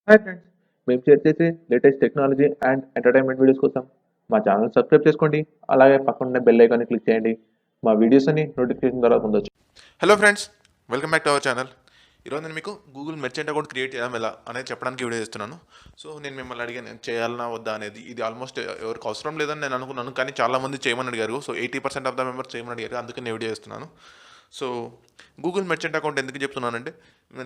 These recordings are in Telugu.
హాయ్ ఫ్రెండ్స్, మేము షేర్ చేసే latest technology and entertainment videos కోసం మా ఛానల్ సబ్స్క్రైబ్ చేసుకోండి. అలాగే పక్కన బెల్ ఐకాన్ని క్లిక్ చేయండి. మా వీడియోస్ అన్ని నోటిఫికేషన్ ద్వారా పొందొచ్చు. Hello friends, welcome back to our channel. ఈరోజు నేను మీకు గూగుల్ మెర్చెంట్ అకౌంట్ క్రియేట్ చేయడం ఎలా అనేది చెప్పడానికి వీడియో చేస్తున్నాను. సో నేను మిమ్మల్ని అడిగాను నేను చేయాలన్నా వద్దా అనేది. ఇది ఆల్మోస్ట్ ఎవరికి అవసరం లేదని నేను అనుకున్నాను, కానీ చాలామంది చేయమని అడిగారు. సో 80% ఆఫ్ ద మెంబర్స్ చేయమని అడిగారు, అందుకని నేను వీడియో చేస్తున్నాను. సో గూగుల్ మెర్చెంట్ అకౌంట్ ఎందుకు చెప్తున్నానంటే,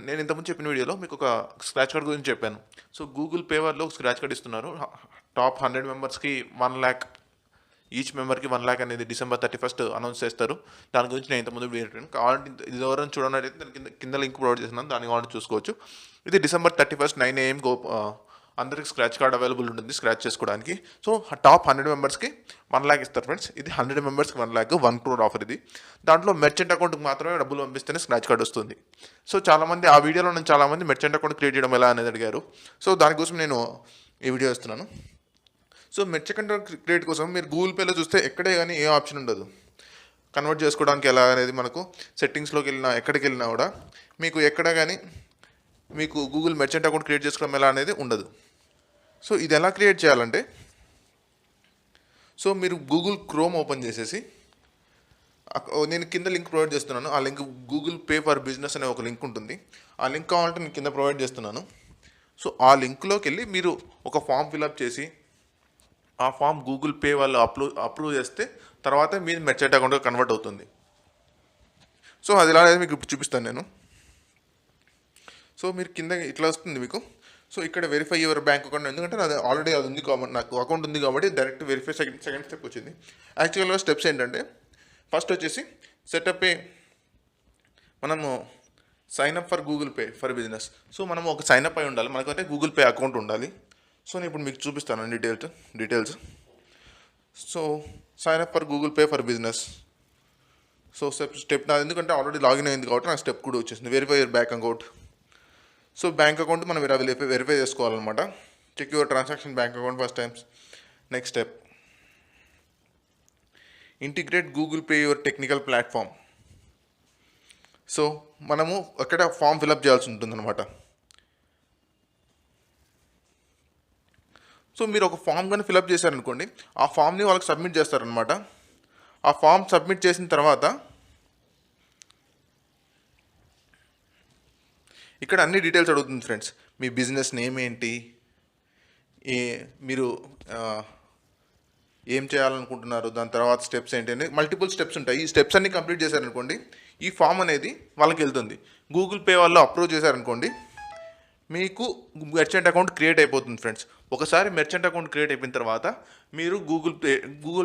నేను ఇంతకుముందు చెప్పిన వీడియోలో మీకు ఒక స్క్రాచ్ కార్డ్ గురించి చెప్పాను. సో గూగుల్ పే వాళ్ళు స్క్రాచ్ కార్డ్ ఇస్తున్నారు. టాప్ 100 మెంబర్స్కి 1 lakh, ఈచ్ మెంబర్కి 1 lakh అనేది December 31st అనౌన్స్ చేస్తారు. దాని గురించి నేను ఇంతకుముందు వీడియో పెట్టాను. కావాలంటే ఇది ఎవరైనా చూడనట్లయితే దాని కింద లింక్ ప్రొవైడ్ చేస్తున్నాను, దాన్ని కావాలంటే చూసుకోవచ్చు. ఇది December 31st 9 AM అందరికి స్క్రాచ్ కార్డ్ అవైలబుల్ ఉంటుంది స్క్రాచ్ చేసుకోవడానికి. సో టాప్ 100 మెంబర్స్కి 1 lakh ఇస్తారు ఫ్రెండ్స్. ఇది 100 మెంబర్స్కి 1 lakh 1 crore ఆఫర్. ఇది దాంట్లో మెర్చెంట్ అకౌంట్కి మాత్రమే డబ్బులు పంపిస్తేనే స్క్రాచ్ కార్డ్ వస్తుంది. సో చాలామంది ఆ వీడియోలో నేను చాలామంది మెర్చెంట్ అకౌంట్ క్రియేట్ చేయడం ఎలా అనేది అడిగారు. సో దానికోసం నేను ఈ వీడియో ఇస్తున్నాను. సో మెర్చెంట్ అకౌంట్ క్రియేట్ కోసం మీరు గూగుల్ పేలో చూస్తే ఎక్కడే కానీ ఏ ఆప్షన్ ఉండదు. కన్వర్ట్ చేసుకోవడానికి ఎలా అనేది మనకు సెట్టింగ్స్లోకి వెళ్ళినా ఎక్కడికి వెళ్ళినా కూడా మీకు ఎక్కడ కానీ మీకు గూగుల్ మెర్చెంట్ అకౌంట్ క్రియేట్ చేసుకోవడం ఎలా అనేది ఉండదు. సో ఇది ఎలా క్రియేట్ చేయాలంటే, సో మీరు గూగుల్ క్రోమ్ ఓపెన్ చేసేసి, నేను కింద లింక్ ప్రొవైడ్ చేస్తున్నాను. ఆ link Google Pay for business అనే ఒక లింక్ ఉంటుంది. ఆ లింక్ కావాలంటే నేను కింద ప్రొవైడ్ చేస్తున్నాను. సో ఆ లింక్లోకి వెళ్ళి మీరు ఒక ఫామ్ ఫిల్అప్ చేసి, ఆ ఫామ్ గూగుల్ పే వాళ్ళు అప్రూవ్ చేస్తే తర్వాత మీ మెర్చెంట్ అకౌంట్గా కన్వర్ట్ అవుతుంది. సో అది ఎలా అనేది మీకు ఇప్పుడు చూపిస్తాను నేను. సో మీరు కింద ఇట్లా వస్తుంది మీకు. సో ఇక్కడ వెరిఫై యువర్ బ్యాంక్ అకౌంట్, ఎందుకంటే అది ఆల్రెడీ అది ఉంది కాబట్టి, నాకు అకౌంట్ ఉంది కాబట్టి డైరెక్ట్ వెరిఫై సెకండ్ స్టెప్ వచ్చింది. యాక్చువల్గా స్టెప్స్ ఏంటంటే, ఫస్ట్ వచ్చేసి సెటప్ ఏ, మనము sign up for Google Pay for business. So మనం ఒక సైన్ అప్ అయి ఉండాలి, మనకంటే గూగుల్ పే అకౌంట్ ఉండాలి. సో నేను ఇప్పుడు మీకు చూపిస్తాను details. So sign up for Google Pay for business. So step నా, ఎందుకంటే ఆల్రెడీ లాగిన్ అయింది కాబట్టి నాకు స్టెప్ కూడా వచ్చేసింది, verify your bank account. So bank account మనం వెరిఫై చేసుకోవాలన్నమాట. Check your transaction bank account first times. Next step, integrate Google Pay your technical platform. So మనము అక్కడ ఫామ్ ఫిల్అప్ చేయాల్సి ఉంటుందన్నమాట. సో మీరు ఒక ఫామ్ కానీ ఫిల్అప్ చేశారనుకోండి, ఆ ఫామ్ని వాళ్ళకి సబ్మిట్ చేస్తారనమాట. ఆ ఫామ్ సబ్మిట్ చేసిన తర్వాత ఇక్కడ అన్ని డీటెయిల్స్ అడుగుతుంది ఫ్రెండ్స్. మీ బిజినెస్ నేమ్ ఏంటి, మీరు ఏం చేయాలనుకుంటున్నారు, దాని తర్వాత స్టెప్స్ ఏంటి అని మల్టిపుల్ స్టెప్స్ ఉంటాయి. ఈ స్టెప్స్ అన్ని కంప్లీట్ చేశారనుకోండి, ఈ ఫామ్ అనేది వాళ్ళకి వెళ్తుంది. గూగుల్ పే వాళ్ళు అప్రూవ్ చేశారనుకోండి, మీకు మెర్చెంట్ అకౌంట్ క్రియేట్ అయిపోతుంది ఫ్రెండ్స్. ఒకసారి మెర్చెంట్ అకౌంట్ క్రియేట్ అయిపోయిన తర్వాత మీరు గూగుల్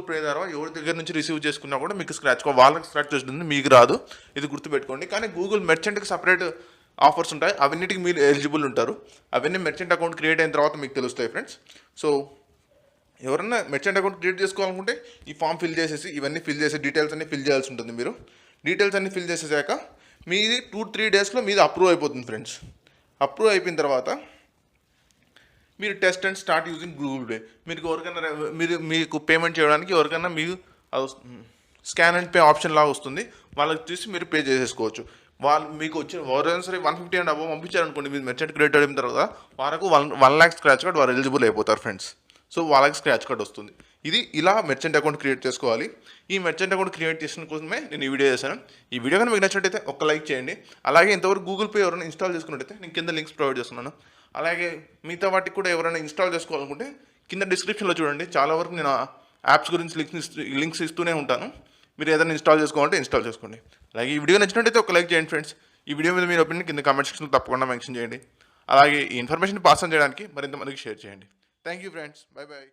పే ద్వారా ఎవరి దగ్గర నుంచి రిసీవ్ చేసుకున్నా కూడా మీకు వాళ్ళకి స్క్రాచ్ వస్తుంది, మీకు రాదు. ఇది గుర్తుపెట్టుకోండి. కానీ గూగుల్ మెర్చెంట్కి సపరేట్ ఆఫర్స్ ఉంటాయి, అవన్నిటికి మీరు ఎలిజిబుల్ ఉంటారు. అవన్నీ మెర్చెంట్ అకౌంట్ క్రియేట్ అయిన తర్వాత మీకు తెలుస్తాయి ఫ్రెండ్స్. సో ఎవరన్నా మెర్చెంట్ అకౌంట్ క్రియేట్ చేసుకోవాలనుకుంటే ఈ ఫామ్ ఫిల్ చేసేసి, ఇవన్నీ ఫిల్ చేసి డీటెయిల్స్ అన్నీ ఫిల్ చేయాల్సి ఉంటుంది. మీరు డీటెయిల్స్ అన్నీ ఫిల్ చేసేసాక మీది 2-3 డేస్లో మీది అప్రూవ్ అయిపోతుంది ఫ్రెండ్స్. అప్రూవ్ అయిపోయిన తర్వాత మీరు test and start using Google pay. మీరు ఎవరికైనా మీకు పేమెంట్ చేయడానికి ఎవరికైనా మీకు స్కాన్ అండ్ పే ఆప్షన్ లాగా వస్తుంది, వాళ్ళకి చూసి మీరు పే చేసేసుకోవచ్చు. వాళ్ళు మీకు వచ్చిన ఎవరైనా సరే 150 and above పంపించారనుకోండి, మీరు మెర్చెంట్ క్రియేట్ అయిన తర్వాత వాళ్ళకు 1 lakh స్క్రాచ్ కార్డ్ వారు ఎలిజిబుల్ అయిపోతారు ఫ్రెండ్స్. సో వాళ్ళకి స్క్రాచ్ కార్డ్ వస్తుంది. ఇది ఇలా మెర్చెంట్ అకౌంట్ క్రియేట్ చేసుకోవాలి. ఈ మెర్చెంట్ అకౌంట్ క్రియేట్ చేసిన కోసమే నేను ఈ వీడియో చేశాను. ఈ వీడియో కానీ మీకు నచ్చినట్టయితే ఒక లైక్ చేయండి. అలాగే ఇంతవరకు గూగుల్ పే ఎవరైనా ఇన్స్టాల్ చేసుకున్నట్టయితే నేను కింద లింక్స్ ప్రొవైడ్ చేస్తున్నాను. అలాగే మిగతా వాటికి కూడా ఎవరైనా ఇన్స్టాల్ చేసుకోవాలనుకుంటే కింద డిస్క్రిప్షన్లో చూడండి, చాలా వరకు నేను యాప్స్ గురించి లింక్స్ ఇస్తూనే ఉంటాను. మీరు ఏదైనా ఇన్స్టాల్ చేసుకోవాలంటే ఇన్స్టాల్ చేసుకోండి. అలాగే ఈ వీడియో నచ్చినట్టయితే ఒక లైక్ చేయండి ఫ్రెండ్స్. ఈ వీడియో మీద మీరు ఒపీనియన్ కింద కామెంట్ సెక్షన్లో తప్పకుండా మెన్షన్ చేయండి. అలాగే ఈ ఇన్ఫర్మేషన్ పాస్ ఆన్ చేయడానికి మరింత మందికి షేర్ చేయండి. Thank you friends, bye bye.